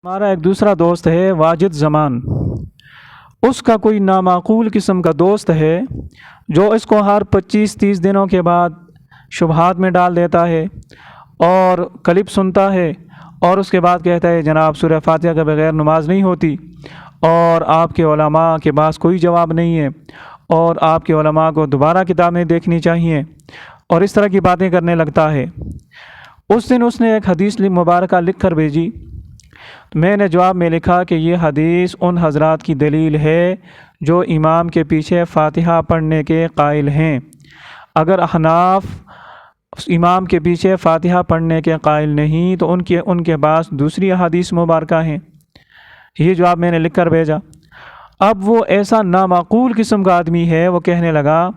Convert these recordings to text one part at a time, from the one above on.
ہمارا ایک دوسرا دوست ہے واجد زمان۔ اس کا کوئی نامعقول قسم کا دوست ہے جو اس کو ہر 25-30 دنوں کے بعد شبہات میں ڈال دیتا ہے اور کلپ سنتا ہے اور اس کے بعد کہتا ہے جناب سورہ فاتحہ کے بغیر نماز نہیں ہوتی اور آپ کے علماء کے پاس کوئی جواب نہیں ہے اور آپ کے علماء کو دوبارہ کتابیں دیکھنی چاہیے اور اس طرح کی باتیں کرنے لگتا ہے۔ اس دن اس نے ایک حدیث مبارکہ لکھ کر بھیجی، میں نے جواب میں لکھا کہ یہ حدیث ان حضرات کی دلیل ہے جو امام کے پیچھے فاتحہ پڑھنے کے قائل ہیں۔ اگر احناف امام کے پیچھے فاتحہ پڑھنے کے قائل نہیں تو ان کے پاس دوسری احادیث مبارکہ ہیں۔ یہ جواب میں نے لکھ کر بھیجا۔ اب وہ ایسا نامعقول قسم کا آدمی ہے، وہ کہنے لگا،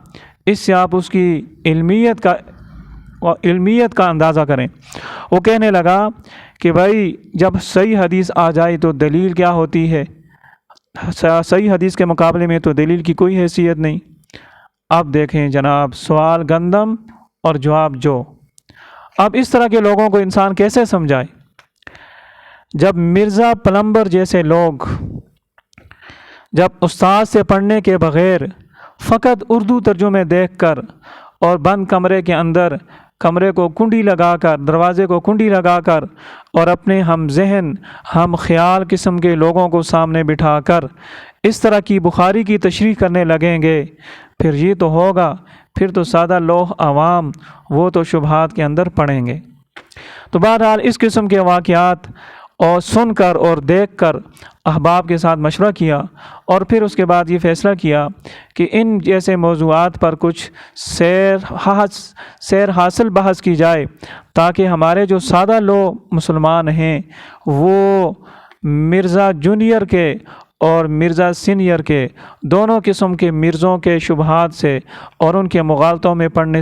اس سے آپ اس کی علمیت کا اندازہ کریں۔ وہ کہنے لگا کہ بھائی جب صحیح حدیث آ جائے تو دلیل کیا ہوتی ہے، صحیح حدیث کے مقابلے میں تو دلیل کی کوئی حیثیت نہیں۔ اب دیکھیں جناب، سوال گندم اور جواب جو۔ اب اس طرح کے لوگوں کو انسان کیسے سمجھائے؟ جب مرزا پلمبر جیسے لوگ جب استاد سے پڑھنے کے بغیر فقط اردو ترجمے دیکھ کر اور بند کمرے کے اندر کمرے کو کنڈی لگا کر، دروازے کو کنڈی لگا کر اور اپنے ہم ذہن ہم خیال قسم کے لوگوں کو سامنے بٹھا کر اس طرح کی بخاری کی تشریح کرنے لگیں گے، پھر یہ تو ہوگا، پھر تو سادہ لوگ عوام وہ تو شبہات کے اندر پڑیں گے۔ تو بہرحال اس قسم کے واقعات اور سن کر اور دیکھ کر احباب کے ساتھ مشورہ کیا اور پھر اس کے بعد یہ فیصلہ کیا کہ ان جیسے موضوعات پر کچھ سیر حاصل بحث کی جائے تاکہ ہمارے جو سادہ لوگ مسلمان ہیں وہ مرزا جونیئر کے اور مرزا سینئر کے دونوں قسم کے مرزوں کے شبہات سے اور ان کے مغالطوں میں پڑنے سے